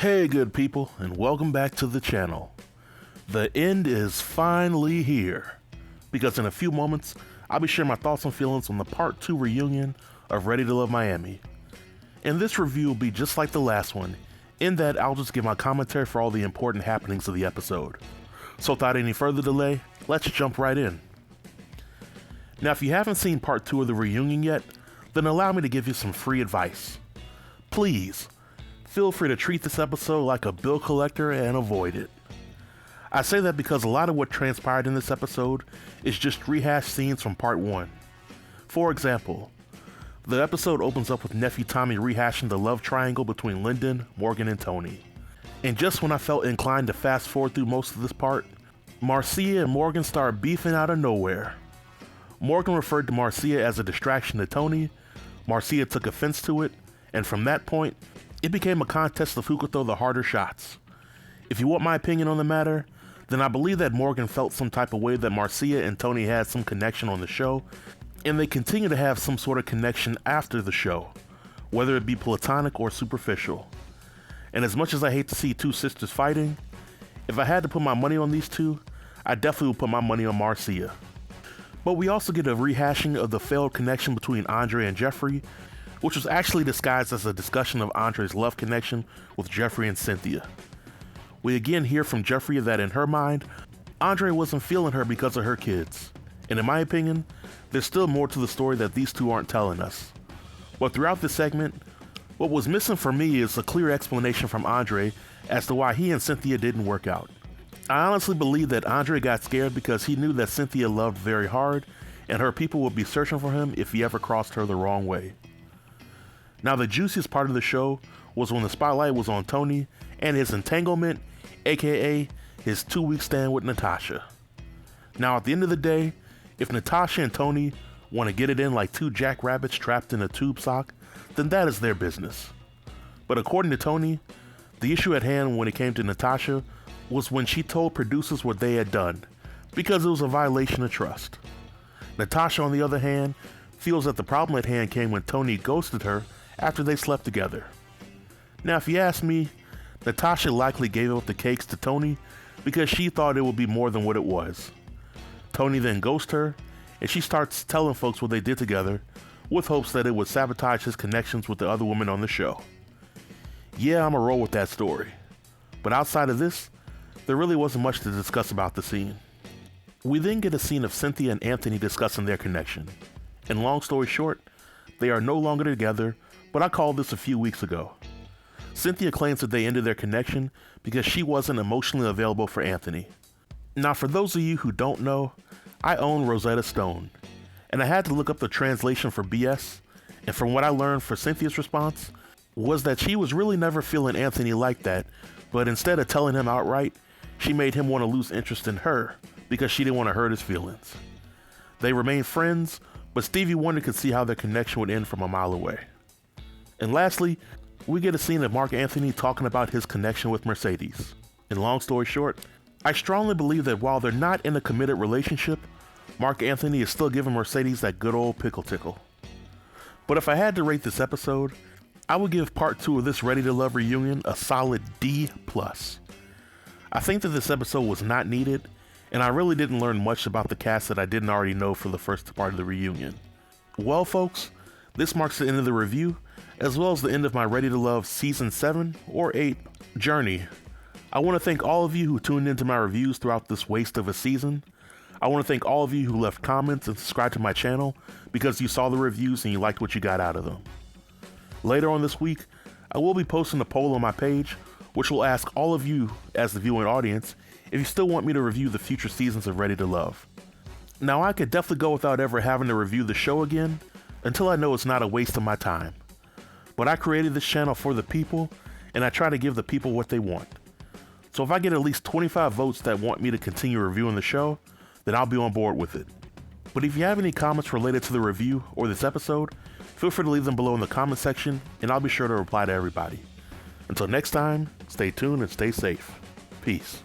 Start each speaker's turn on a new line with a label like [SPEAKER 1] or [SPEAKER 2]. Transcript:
[SPEAKER 1] Hey good people, and welcome back to the channel. The end is finally here, because in a few moments, I'll be sharing my thoughts and feelings on the Part 2 reunion of Ready to Love Miami. And this review will be just like the last one, in that I'll just give my commentary for all the important happenings of the episode. So without any further delay, let's jump right in. Now if you haven't seen Part 2 of the reunion yet, then allow me to give you some free advice. Please, feel free to treat this episode like a bill collector and avoid it. I say that because a lot of what transpired in this episode is just rehashed scenes from Part 1. For example, the episode opens up with nephew Tommy rehashing the love triangle between Lyndon, Morgan, and Tony. And just when I felt inclined to fast forward through most of this part, Marcia and Morgan start beefing out of nowhere. Morgan referred to Marcia as a distraction to Tony, Marcia took offense to it, and from that point, it became a contest of who could throw the harder shots. If you want my opinion on the matter, then I believe that Morgan felt some type of way that Marcia and Tony had some connection on the show, and they continue to have some sort of connection after the show, whether it be platonic or superficial. And as much as I hate to see two sisters fighting, if I had to put my money on these two, I definitely would put my money on Marcia. But we also get a rehashing of the failed connection between Andre and Jeffrey, which was actually disguised as a discussion of Andre's love connection with Jeffrey and Cynthia. We again hear from Jeffrey that in her mind, Andre wasn't feeling her because of her kids. And in my opinion, there's still more to the story that these two aren't telling us. But throughout this segment, what was missing for me is a clear explanation from Andre as to why he and Cynthia didn't work out. I honestly believe that Andre got scared because he knew that Cynthia loved very hard and her people would be searching for him if he ever crossed her the wrong way. Now the juiciest part of the show was when the spotlight was on Tony and his entanglement, aka his 2-week stand with Natasha. Now at the end of the day, if Natasha and Tony want to get it in like two jackrabbits trapped in a tube sock, then that is their business. But according to Tony, the issue at hand when it came to Natasha was when she told producers what they had done, because it was a violation of trust. Natasha, on the other hand, feels that the problem at hand came when Tony ghosted her after they slept together. Now if you ask me, Natasha likely gave up the cakes to Tony because she thought it would be more than what it was. Tony then ghosts her, and she starts telling folks what they did together with hopes that it would sabotage his connections with the other women on the show. Yeah, I'm a roll with that story. But outside of this, there really wasn't much to discuss about the scene. We then get a scene of Cynthia and Anthony discussing their connection. And long story short, they are no longer together, but I called this a few weeks ago. Cynthia claims that they ended their connection because she wasn't emotionally available for Anthony. Now for those of you who don't know, I own Rosetta Stone, and I had to look up the translation for BS, and from what I learned for Cynthia's response, was that she was really never feeling Anthony like that, but instead of telling him outright, she made him want to lose interest in her because she didn't want to hurt his feelings. They remained friends, but Stevie Wonder could see how their connection would end from a mile away. And lastly, we get a scene of Marc Anthony talking about his connection with Mercedes. And long story short, I strongly believe that while they're not in a committed relationship, Marc Anthony is still giving Mercedes that good old pickle tickle. But if I had to rate this episode, I would give Part 2 of this Ready to Love reunion a solid D+. I think that this episode was not needed, and I really didn't learn much about the cast that I didn't already know for the first part of the reunion. Well folks, this marks the end of the review, as well as the end of my Ready to Love Season 7 or 8 journey. I want to thank all of you who tuned into my reviews throughout this waste of a season. I want to thank all of you who left comments and subscribed to my channel because you saw the reviews and you liked what you got out of them. Later on this week, I will be posting a poll on my page, which will ask all of you, as the viewing audience, if you still want me to review the future seasons of Ready to Love. Now I could definitely go without ever having to review the show again, until I know it's not a waste of my time. But I created this channel for the people, and I try to give the people what they want. So if I get at least 25 votes that want me to continue reviewing the show, then I'll be on board with it. But if you have any comments related to the review or this episode, feel free to leave them below in the comment section, and I'll be sure to reply to everybody. Until next time, stay tuned and stay safe. Peace.